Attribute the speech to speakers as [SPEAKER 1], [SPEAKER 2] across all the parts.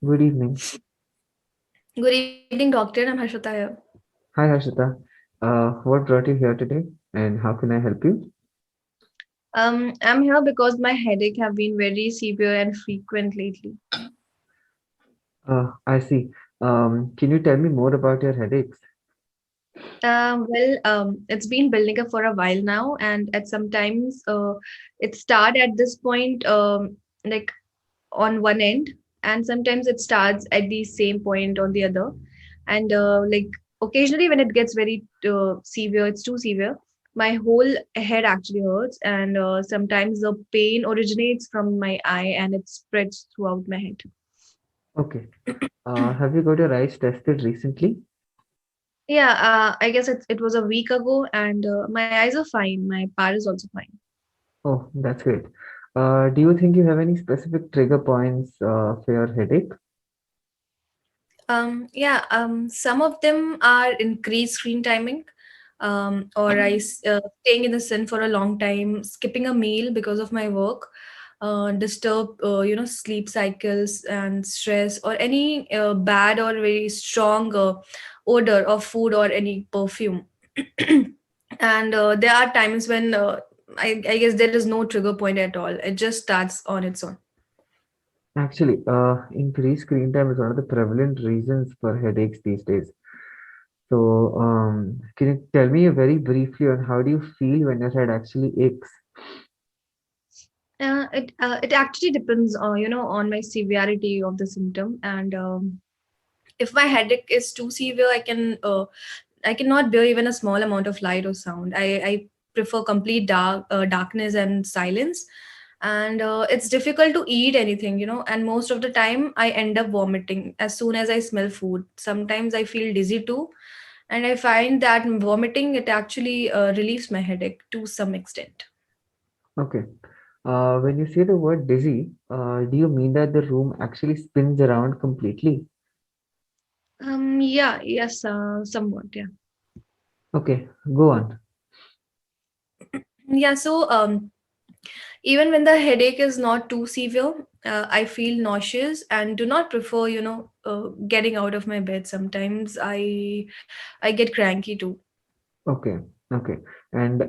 [SPEAKER 1] Good evening.
[SPEAKER 2] Good evening, doctor. I'm Harshita here.
[SPEAKER 1] Hi, Harshita. What brought you here today, and how can I help you?
[SPEAKER 2] I'm here because my headache have been very severe and frequent lately.
[SPEAKER 1] I see. Can you tell me more about your headaches?
[SPEAKER 2] It's been building up for a while now, and at sometimes it start at this point, like on one end, and sometimes it starts at the same point on the other, and like occasionally when it gets very severe, it's too severe. My whole head actually hurts, and sometimes the pain originates from my eye and it spreads throughout my head.
[SPEAKER 1] Okay. Have you got your eyes tested recently?
[SPEAKER 2] Yeah, I guess it was a week ago, and my eyes are fine. My power is also fine.
[SPEAKER 1] Oh, that's great. Do you think you have any specific trigger points for your headache?
[SPEAKER 2] Some of them are increased screen timing, or staying in the sun for a long time, skipping a meal because of my work, disturb sleep cycles and stress, or any bad or very strong odor of food or any perfume. And there are times when I guess there is no trigger point at all. It just starts on its own.
[SPEAKER 1] Actually, increased screen time is one of the prevalent reasons for headaches these days. So, can you tell me very briefly on how do you feel when your head actually aches?
[SPEAKER 2] It actually depends on on my severity of the symptom, and if my headache is too severe, I cannot bear even a small amount of light or sound. I prefer complete darkness and silence, and it's difficult to eat anything, and most of the time I end up vomiting as soon as I smell food. Sometimes I feel dizzy too, and I find that vomiting it actually relieves my headache to some extent.
[SPEAKER 1] Okay. When you say the word dizzy, do you mean that the room actually spins around completely?
[SPEAKER 2] Yeah, yes, somewhat, yeah.
[SPEAKER 1] Okay, go on.
[SPEAKER 2] Yeah, so even when the headache is not too severe, I feel nauseous and do not prefer, getting out of my bed. Sometimes I get cranky too.
[SPEAKER 1] Okay, okay. And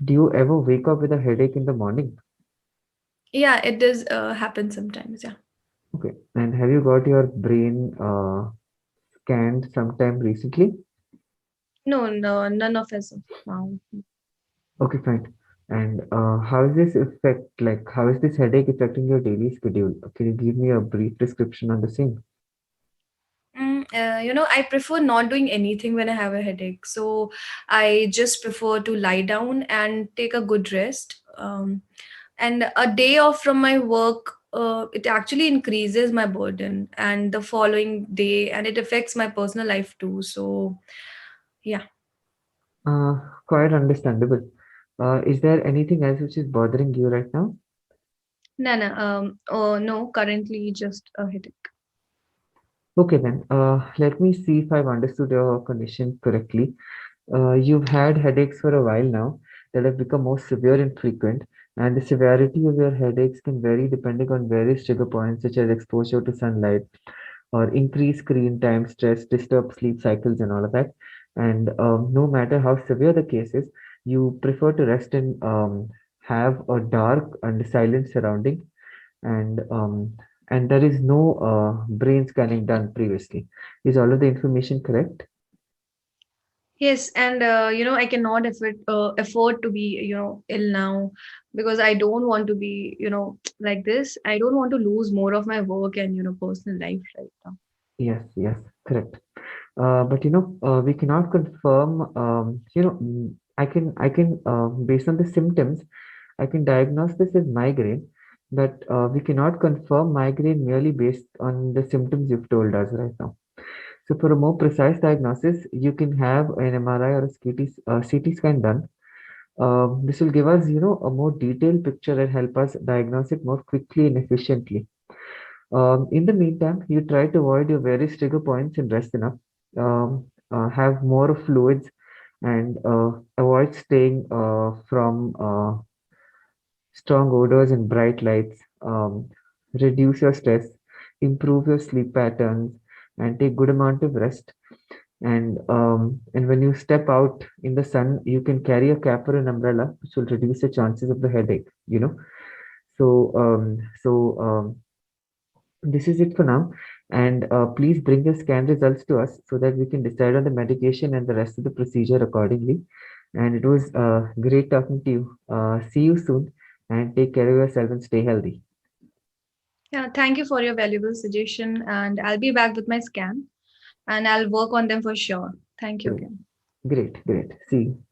[SPEAKER 1] do you ever wake up with a headache in the morning?
[SPEAKER 2] Yeah, it does happen sometimes. Yeah.
[SPEAKER 1] Okay. And have you got your brain scanned sometime recently?
[SPEAKER 2] No, no, none of us. Wow.
[SPEAKER 1] Okay, fine. And how is this affect, like, how is this headache affecting your daily schedule? Can you give me a brief description on the same?
[SPEAKER 2] I prefer not doing anything when I have a headache. So I just prefer to lie down and take a good rest. And a day off from my work, it actually increases my burden and the following day, and it affects my personal life too. So, yeah.
[SPEAKER 1] Uh, Quite understandable. Is there anything else which is bothering you right now?
[SPEAKER 2] No, no, oh, no, currently just a headache.
[SPEAKER 1] Okay, then. Let me see if I've understood your condition correctly. You've had headaches for a while now that have become more severe and frequent, and the severity of your headaches can vary depending on various trigger points such as exposure to sunlight or increased screen time, stress, disturbed sleep cycles, and all of that. And no matter how severe the case is, you prefer to rest and have a dark and silent surrounding, and there is no brain scanning done previously. Is all of the information correct?
[SPEAKER 2] Yes, and I cannot afford to be, ill now because I don't want to be, like this. I don't want to lose more of my work and, personal life right now.
[SPEAKER 1] Yes, yes, correct. But we cannot confirm. Based on the symptoms, I can diagnose this as migraine, but we cannot confirm migraine merely based on the symptoms you've told us right now. So, for a more precise diagnosis, you can have an MRI or a CT scan done. This will give us, a more detailed picture and help us diagnose it more quickly and efficiently. In the meantime, you try to avoid your various trigger points and rest enough. Have more fluids and avoid staying from strong odors and bright lights. Reduce your stress. improve your sleep patterns, and take good amount of rest. And when you step out in the sun, you can carry a cap or an umbrella, which will reduce the chances of the headache. So this is it for now. And please bring your scan results to us so that we can decide on the medication and the rest of the procedure accordingly. And it was great talking to you. See you soon, and take care of yourself and stay healthy.
[SPEAKER 2] Yeah, thank you for your valuable suggestion, and I'll be back with my scan and I'll work on them for sure. Thank you
[SPEAKER 1] Great,
[SPEAKER 2] again.
[SPEAKER 1] great, great. See you.